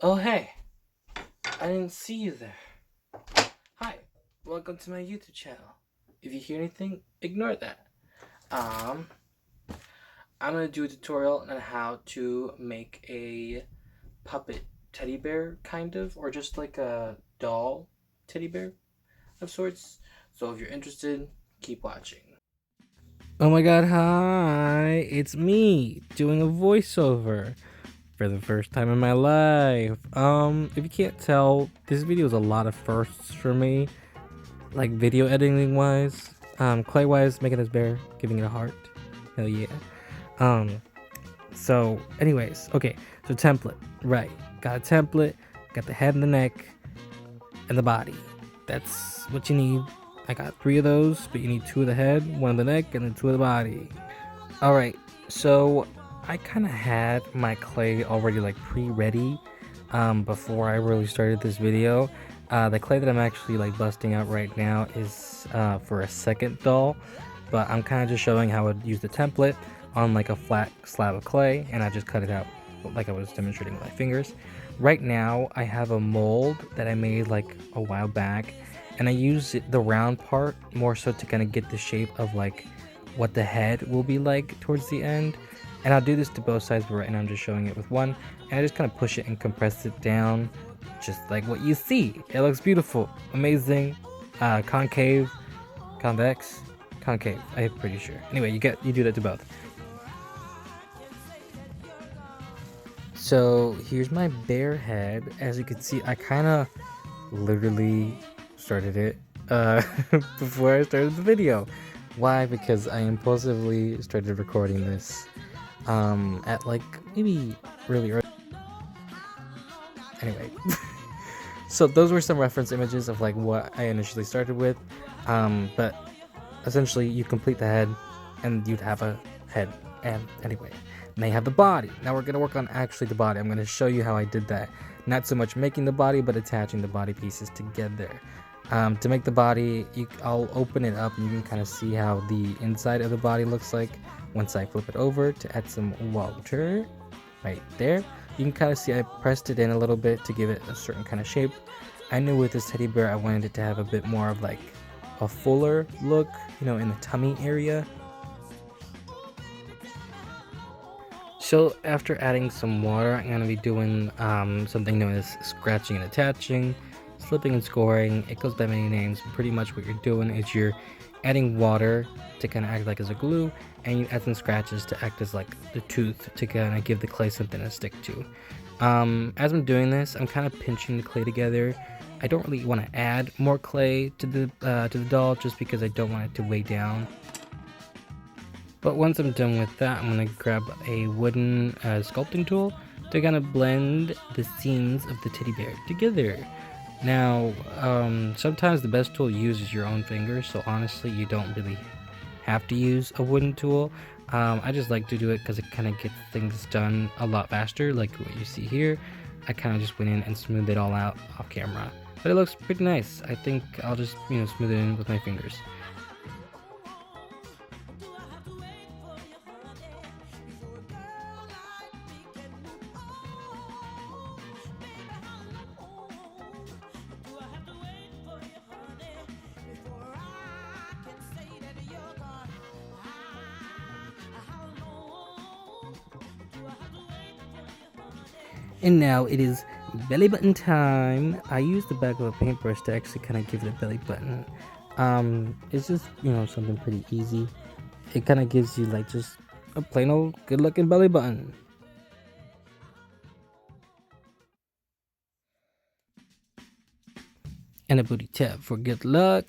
Oh hey, I didn't see you there. Hi, welcome to my YouTube channel. If you hear anything, ignore that. Um, I'm gonna do a tutorial on how to make a puppet teddy bear, kind of, or just like a doll teddy bear of sorts. So if you're interested, keep watching. Oh my god, hi! It's me doing a voiceover for the first time in my life. If you can't tell, this video is a lot of firsts for me, like video editing wise. Clay wise, making this bear, giving it a heart. Hell yeah. Um, so anyways, okay, so template, right. Got a template, got the head and the neck, and the body. That's what you need. I got 3 of those, but you need 2 of the head, 1 of the neck, and then 2 of the body. Alright, so I kind of had my clay already like pre-ready before I really started this video. The clay that I'm actually like busting out right now is for a second doll, but I'm kind of just showing how I'd use the template on like a flat slab of clay, and I just cut it out like I was demonstrating with my fingers. Right now I have a mold that I made like a while back, and I use the round part more so to kind of get the shape of like what the head will be like towards the end. And I'll do this to both sides, but right now I'm just showing it with one, and I just kind of push it and compress it down just like what you see. It looks beautiful, amazing. Concave, convex, concave, I'm pretty sure. Anyway, you do that to both. So here's my bear head. As you can see, I kind of literally started it before I started the video. Why? Because I impulsively started recording this at like maybe really early. Anyway, so those were some reference images of like what I initially started with, but essentially you complete the head and you'd have a head. And anyway, and they have the body. Now we're gonna work on actually the body. I'm gonna show you how I did that. Not so much making the body, but attaching the body pieces together. To make the body, I'll open it up and you can kind of see how the inside of the body looks like once I flip it over to add some water right there. You can kind of see I pressed it in a little bit to give it a certain kind of shape. I knew with this teddy bear I wanted it to have a bit more of like a fuller look, you know, in the tummy area. So after adding some water, I'm going to be doing something known as scratching and attaching, slipping and scoring. It goes by many names. Pretty much what you're doing is you're adding water to kind of act like as a glue, and you add some scratches to act as like the tooth to kind of give the clay something to stick to. As I'm doing this, I'm kind of pinching the clay together. I don't really want to add more clay to the doll just because I don't want it to weigh down. But once I'm done with that, I'm going to grab a wooden sculpting tool to kind of blend the seams of the teddy bear together. Now, sometimes the best tool to use is your own fingers, so honestly, you don't really have to use a wooden tool. I just like to do it because it kind of gets things done a lot faster, like what you see here. I kind of just went in and smoothed it all out off camera. But it looks pretty nice. I think I'll just, smooth it in with my fingers. And now it is belly button time. I use the back of a paintbrush to actually kind of give it a belly button. It's just, something pretty easy. It kind of gives you like just a plain old good looking belly button. And a booty tap for good luck.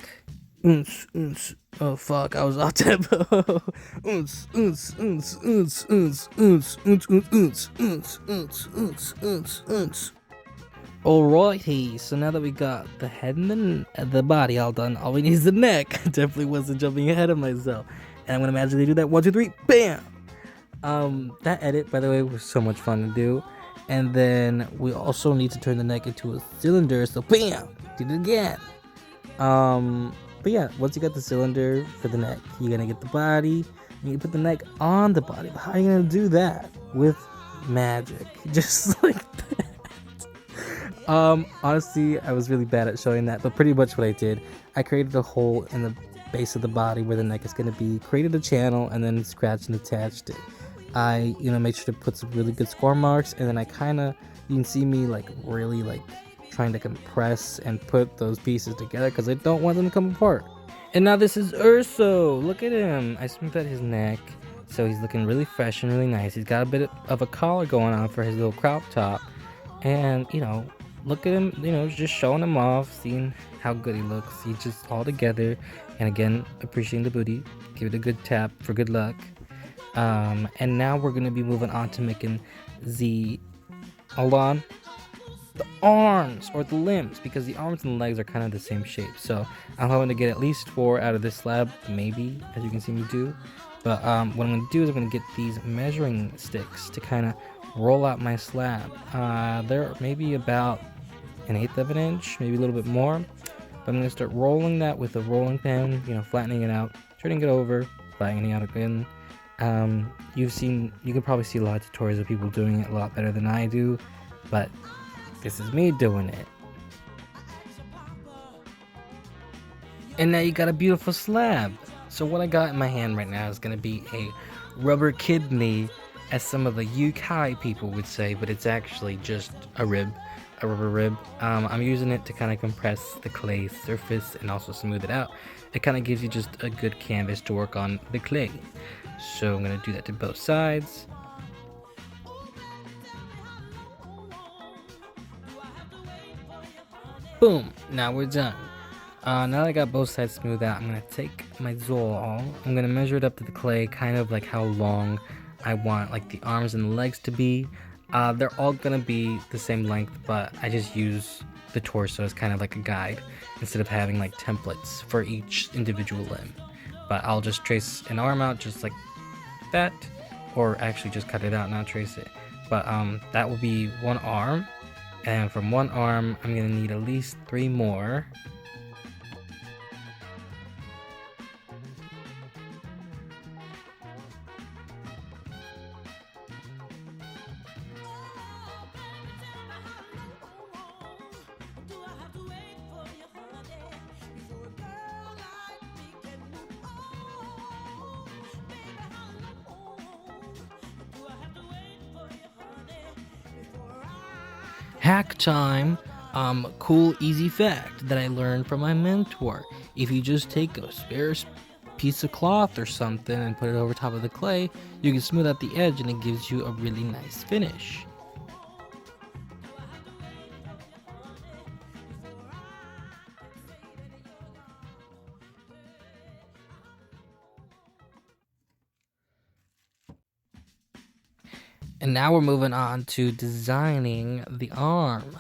Oh fuck, I was off tempo. Alrighty, so now that we got the head and the body all done, all we need is the neck. Definitely wasn't jumping ahead of myself. And I'm gonna magically do that. 1, 2, 3, bam! That edit, by the way, was so much fun to do. And then we also need to turn the neck into a cylinder, so bam! Did it again. But yeah, once you got the cylinder for the neck, you're gonna get the body, and you put the neck on the body. But how are you gonna do that? With magic. Just like that. Honestly, I was really bad at showing that, but pretty much what I did, I created a hole in the base of the body where the neck is gonna be, created a channel, and then scratched and attached it. I, made sure to put some really good score marks, and then I kinda, you can see me like really like trying to compress and put those pieces together because I don't want them to come apart. And now this is Urso. Look at him. I smoothed out his neck, so he's looking really fresh and really nice. He's got a bit of a collar going on for his little crop top. And, look at him, just showing him off, seeing how good he looks. He's just all together. And again, appreciating the booty. Give it a good tap for good luck. And now we're going to be moving on to making the, hold on, the arms or the limbs, because the arms and the legs are kind of the same shape. So I'm hoping to get at least 4 out of this slab, maybe, as you can see me do. But what I'm going to do is I'm going to get these measuring sticks to kind of roll out my slab. They're maybe about 1/8 of an inch, maybe a little bit more. But I'm going to start rolling that with a rolling pin, flattening it out, turning it over, flattening it out again. You can probably see a lot of tutorials of people doing it a lot better than I do, but this is me doing it. And now you got a beautiful slab. So what I got in my hand right now is going to be a rubber kidney, as some of the heeeyyyy people would say, but it's actually just a rubber rib. I'm using it to kind of compress the clay surface and also smooth it out. It kind of gives you just a good canvas to work on the clay. So I'm going to do that to both sides. Boom, now we're done. Now that I got both sides smoothed out, I'm going to take my Zoll. I'm going to measure it up to the clay, kind of like how long I want like the arms and the legs to be. They're all going to be the same length, but I just use the torso as kind of like a guide instead of having like templates for each individual limb. But I'll just trace an arm out just like that, or actually just cut it out and not trace it. But that will be one arm. And from one arm, I'm going to need at least 3 more. Hack time! Cool easy fact that I learned from my mentor. If you just take a spare piece of cloth or something and put it over top of the clay, you can smooth out the edge and it gives you a really nice finish. And now we're moving on to designing the arm.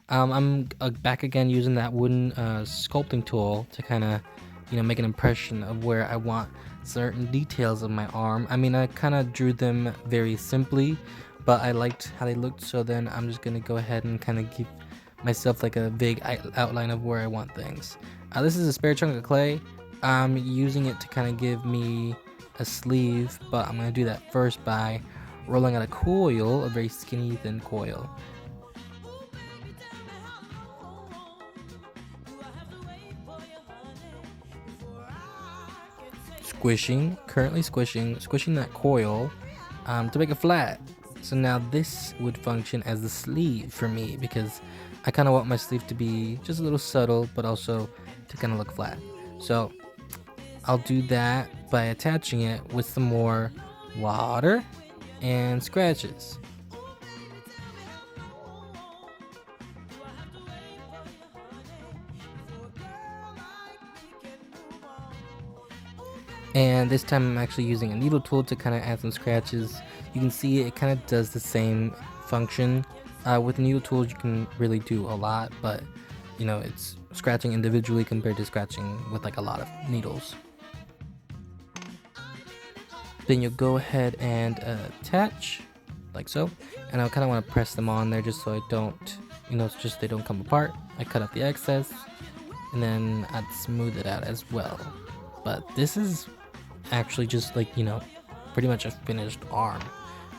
I'm back again using that wooden sculpting tool to kind of, make an impression of where I want certain details of my arm. I mean, I kind of drew them very simply, but I liked how they looked, so then I'm just going to go ahead and kind of give myself like a vague outline of where I want things. This is a spare chunk of clay. I'm using it to kind of give me a sleeve, but I'm going to do that first by rolling out a coil, a very skinny thin coil. Currently squishing that coil to make it flat. So now this would function as the sleeve for me, because I kind of want my sleeve to be just a little subtle, but also to kind of look flat. So I'll do that by attaching it with some more water and scratches. And this time I'm actually using a needle tool to kind of add some scratches. You can see it kind of does the same function. With needle tools you can really do a lot, but it's scratching individually compared to scratching with like a lot of needles. Then you'll go ahead and attach like so, and I kind of want to press them on there just so I don't, it's just they don't come apart. I cut out the excess and then I'd smooth it out as well. But this is actually just like, pretty much a finished arm.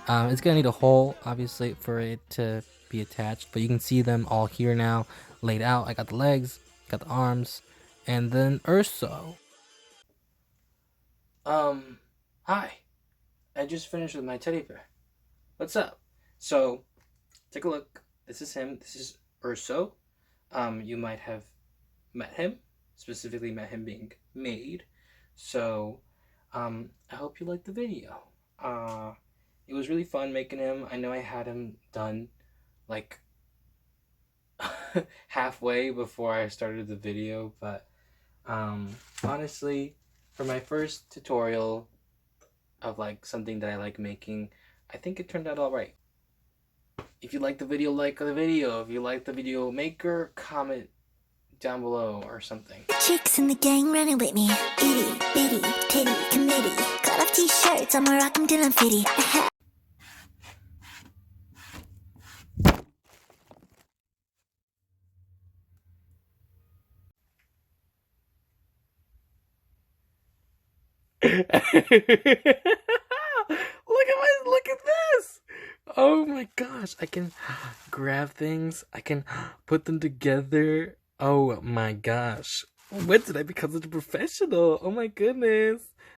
It's gonna need a hole obviously for it to be attached, but you can see them all here now laid out. I got the legs, got the arms, and then Urso. Hi. I just finished with my teddy bear. What's up? So, take a look. This is him. This is Urso. You might have met him, specifically met him being made. So, I hope you liked the video. It was really fun making him. I know I had him done like halfway before I started the video, but honestly, for my first tutorial of like something that I like making, I think it turned out all right. If you like the video, like the video. If you like the video maker, comment down below or something. Chicks in the gang running with me. Itty bitty titty committee. Cut off t-shirts, I'ma rock 'em till I'm fitty. Look at this. Oh my gosh, I can grab things. I can put them together. Oh my gosh. When did I become such a professional? Oh my goodness.